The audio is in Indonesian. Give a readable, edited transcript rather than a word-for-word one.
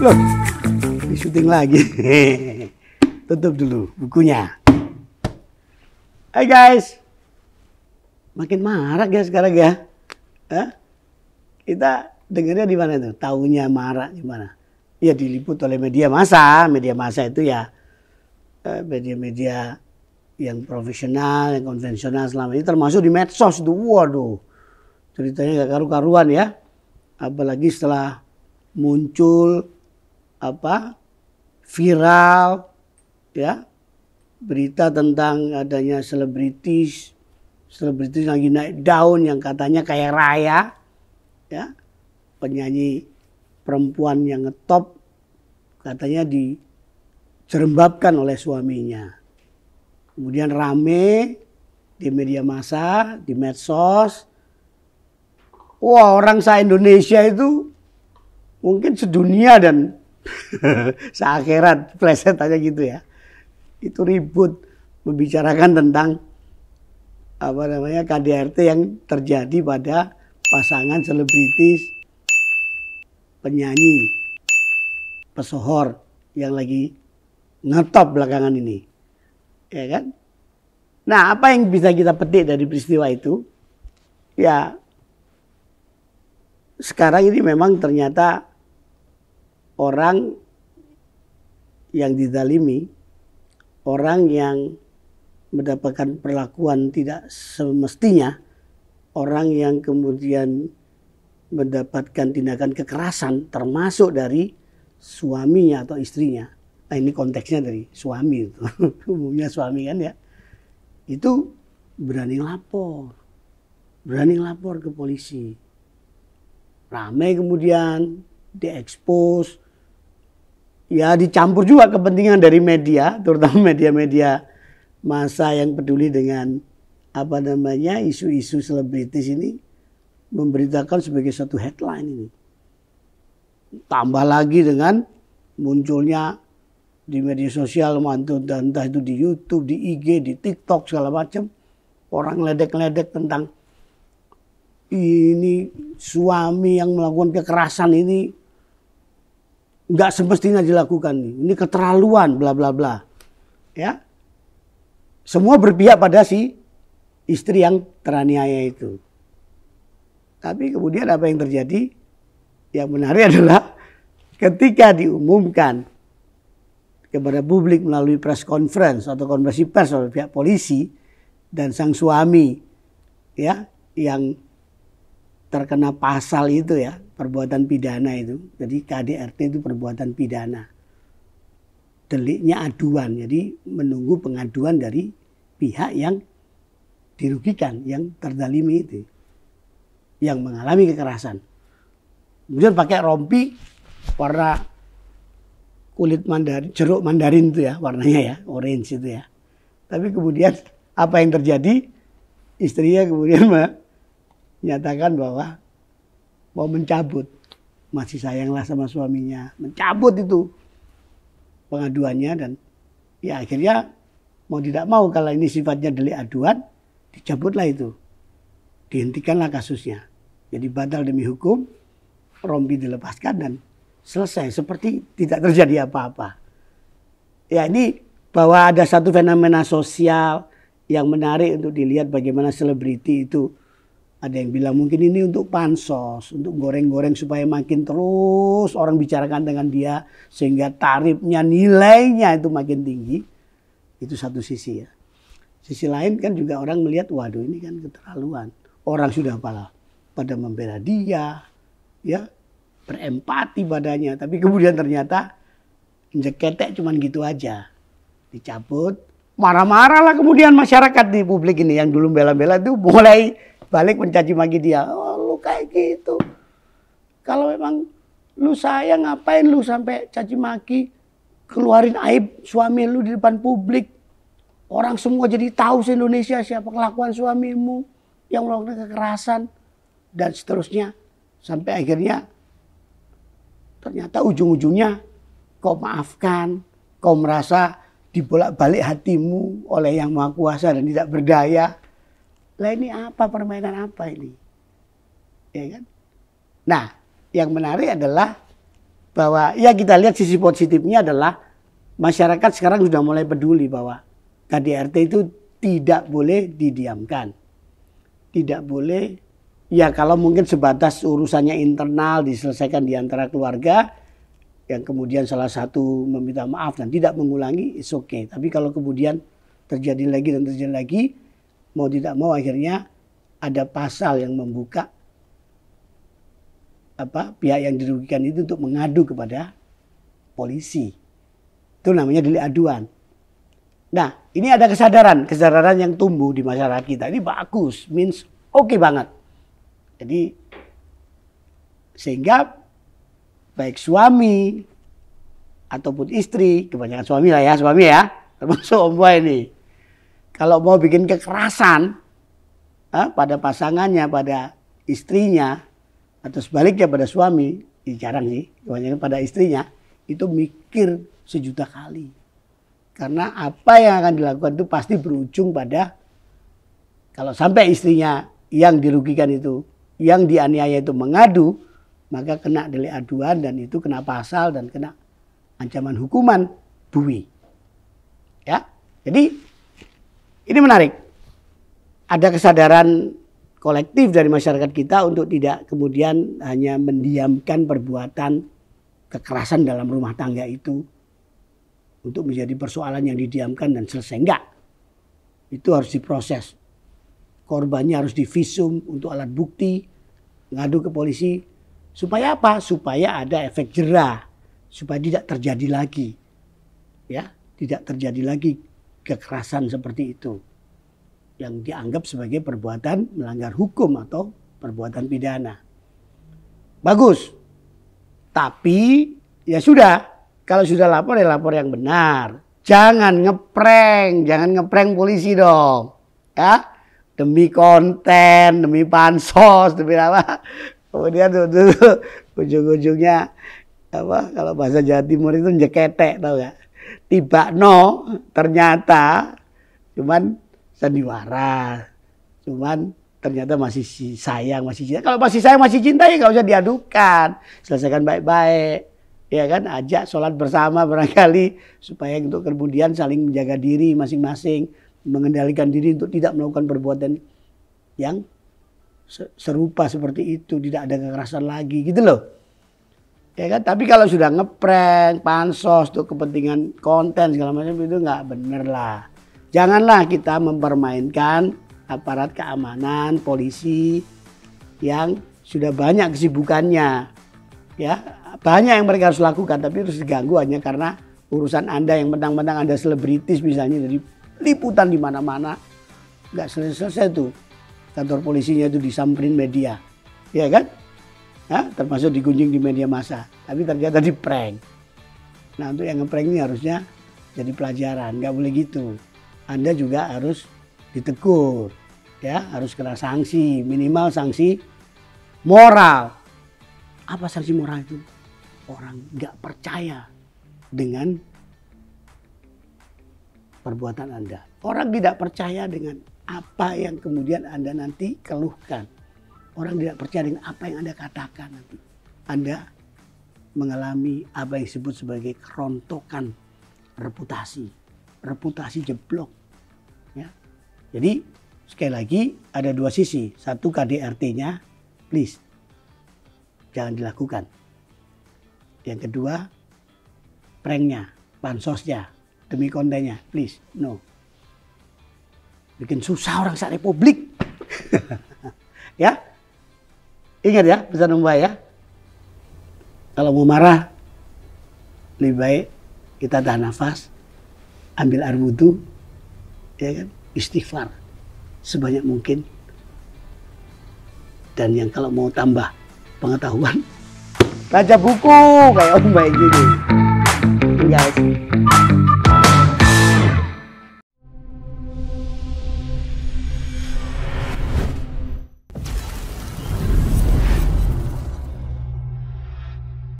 Loh, di syuting lagi. Tutup dulu bukunya. Hai guys. Makin marak ya sekarang ya. Hah? Kita dengarnya di mana tuh? Taunya marak di mana? Ya diliput oleh media massa. Media massa itu ya media-media yang profesional, yang konvensional selama ini, termasuk di medsos itu. Waduh, ceritanya gak karu-karuan ya. Apalagi setelah muncul viral ya berita tentang adanya selebritis lagi naik daun yang katanya kaya raya ya, penyanyi perempuan yang ngetop katanya dijerembabkan oleh suaminya. Kemudian rame di media massa, di medsos. Wah, orang se-Indonesia itu mungkin sedunia dan seakhirat, pleset aja gitu ya. Itu ribut membicarakan tentang KDRT yang terjadi pada pasangan selebritis penyanyi pesohor yang lagi ngetop belakangan ini. Ya kan? Nah, apa yang bisa kita petik dari peristiwa itu? Ya, sekarang ini memang ternyata orang yang dizalimi, orang yang mendapatkan perlakuan tidak semestinya, orang yang kemudian mendapatkan tindakan kekerasan termasuk dari suaminya atau istrinya. Nah, ini konteksnya dari suami itu. Umumnya suami kan ya. Itu berani lapor ke polisi. Ramai kemudian diekspos. Ya dicampur juga kepentingan dari media, terutama media-media massa yang peduli dengan isu-isu selebritis ini, memberitakan sebagai satu headline ini. Tambah lagi dengan munculnya di media sosial, entah itu di YouTube, di IG, di TikTok segala macam, orang ngeledek tentang ini suami yang melakukan kekerasan ini nggak semestinya dilakukan, ini keterlaluan, bla bla bla, ya. Semua berpihak pada si istri yang teraniaya itu. Tapi kemudian apa yang terjadi? Yang menarik adalah ketika diumumkan kepada publik melalui press conference atau konferensi pers oleh pihak polisi dan sang suami ya yang terkena pasal itu ya, perbuatan pidana itu. Jadi KDRT itu perbuatan pidana. Deliknya aduan. Jadi menunggu pengaduan dari pihak yang dirugikan, yang terzalimi itu. Yang mengalami kekerasan. Kemudian pakai rompi warna kulit mandarin, jeruk mandarin itu ya warnanya ya, orange itu ya. Tapi kemudian apa yang terjadi? Istrinya kemudian menyatakan bahwa mau mencabut, masih sayanglah sama suaminya, mencabut itu pengaduannya dan ya akhirnya mau tidak mau kalau ini sifatnya delik aduan, dicabutlah itu, dihentikanlah kasusnya. Jadi batal demi hukum, rompi dilepaskan dan selesai seperti tidak terjadi apa-apa. Ya ini bahwa ada satu fenomena sosial yang menarik untuk dilihat bagaimana selebriti itu. Ada yang bilang mungkin ini untuk pansos, untuk goreng-goreng supaya makin terus orang bicarakan dengan dia sehingga tarifnya, nilainya itu makin tinggi. Itu satu sisi ya. Sisi lain kan juga orang melihat waduh ini kan keterlaluan. Orang sudah pada membela dia, ya berempati padanya, tapi kemudian ternyata jeketek cuman gitu aja, dicabut, marah-marah lah kemudian masyarakat di publik ini yang dulu bela-bela itu mulai balik mencaci maki dia. Oh, lu kayak gitu, kalau memang lu sayang ngapain lu sampai caci maki, keluarin aib suami lu di depan publik, orang semua jadi tahu se-Indonesia siapa kelakuan suamimu yang melakukan kekerasan dan seterusnya, sampai akhirnya ternyata ujung-ujungnya kau maafkan, kau merasa dibolak-balik hatimu oleh Yang Maha Kuasa dan tidak berdaya. Lah ini apa, permainan apa ini? Ya kan? Nah, yang menarik adalah bahwa ya kita lihat sisi positifnya adalah masyarakat sekarang sudah mulai peduli bahwa KDRT itu tidak boleh didiamkan. Tidak boleh, ya kalau mungkin sebatas urusannya internal diselesaikan di antara keluarga, yang kemudian salah satu meminta maaf dan tidak mengulangi, it's okay. Tapi kalau kemudian terjadi lagi dan terjadi lagi, mau tidak mau akhirnya ada pasal yang membuka pihak yang dirugikan itu untuk mengadu kepada polisi. Itu namanya delik aduan. Nah, ini ada kesadaran yang tumbuh di masyarakat kita. Ini bagus, means oke banget. Jadi sehingga baik suami ataupun istri, kebanyakan suami ya, termasuk Om Boy ini. Kalau mau bikin kekerasan pada pasangannya, pada istrinya, atau sebaliknya pada suami, jarang sih, kebanyakan pada istrinya, itu mikir sejuta kali. Karena apa yang akan dilakukan itu pasti berujung pada, kalau sampai istrinya yang dirugikan itu, yang dianiaya itu mengadu, maka kena delik aduan dan itu kena pasal dan kena ancaman hukuman bui. Ya, jadi ini menarik. Ada kesadaran kolektif dari masyarakat kita untuk tidak kemudian hanya mendiamkan perbuatan kekerasan dalam rumah tangga itu untuk menjadi persoalan yang didiamkan dan selesai. Enggak. Itu harus diproses. Korbannya harus divisum untuk alat bukti, ngadu ke polisi. Supaya apa? Supaya ada efek jera. Supaya tidak terjadi lagi. Ya, tidak terjadi lagi kekerasan seperti itu. Yang dianggap sebagai perbuatan melanggar hukum atau perbuatan pidana. Bagus. Tapi ya sudah. Kalau sudah lapor ya lapor yang benar. Jangan ngeprank polisi dong. Ya. Demi konten, demi pansos, demi apa. Kemudian ujung-ujungnya kalau bahasa Jawa Timur itu njeketek, tau gak? Tiba ternyata cuman sandiwara. Cuman ternyata masih sayang, masih cinta. Kalau masih sayang, masih cinta ya gak usah diadukan. Selesaikan baik-baik. Ya kan, ajak sholat bersama barangkali. Supaya untuk kemudian saling menjaga diri masing-masing. Mengendalikan diri untuk tidak melakukan perbuatan yang serupa seperti itu. Tidak ada kekerasan lagi gitu loh. Ya kan, tapi kalau sudah ngeprank, pansos untuk kepentingan konten segala macam itu nggak bener lah. Janganlah kita mempermainkan aparat keamanan, polisi yang sudah banyak kesibukannya. Ya, banyak yang mereka harus lakukan tapi harus diganggu hanya karena urusan Anda yang mentang-mentang Anda selebritis misalnya dari liputan di mana-mana. Nggak selesai tuh. Kantor polisinya itu disamperin media. Ya kan? Ya, termasuk digunjing di media massa. Tapi ternyata di prank. Nah, untuk yang nge-prank ini harusnya jadi pelajaran. Nggak boleh gitu. Anda juga harus ditegur. Ya, harus kena sanksi. Minimal sanksi moral. Apa sanksi moral itu? Orang nggak percaya dengan perbuatan Anda. Orang tidak percaya dengan apa yang kemudian Anda nanti keluhkan. Orang tidak percaya dengan apa yang Anda katakan nanti. Anda mengalami apa yang disebut sebagai kerontokan reputasi. Reputasi jeblok. Ya. Jadi sekali lagi ada dua sisi. Satu KDRT-nya, please jangan dilakukan. Yang kedua, pranknya, pansosnya, demi kontennya, please no. Bikin susah orang se-Republik. Ya, ingat ya pesan Om Boy ya. Kalau mau marah, lebih baik kita tahan nafas, ambil air wudhu, ya kan, istighfar sebanyak mungkin. Dan yang kalau mau tambah pengetahuan, baca buku kayak Om Boy gini. Guys.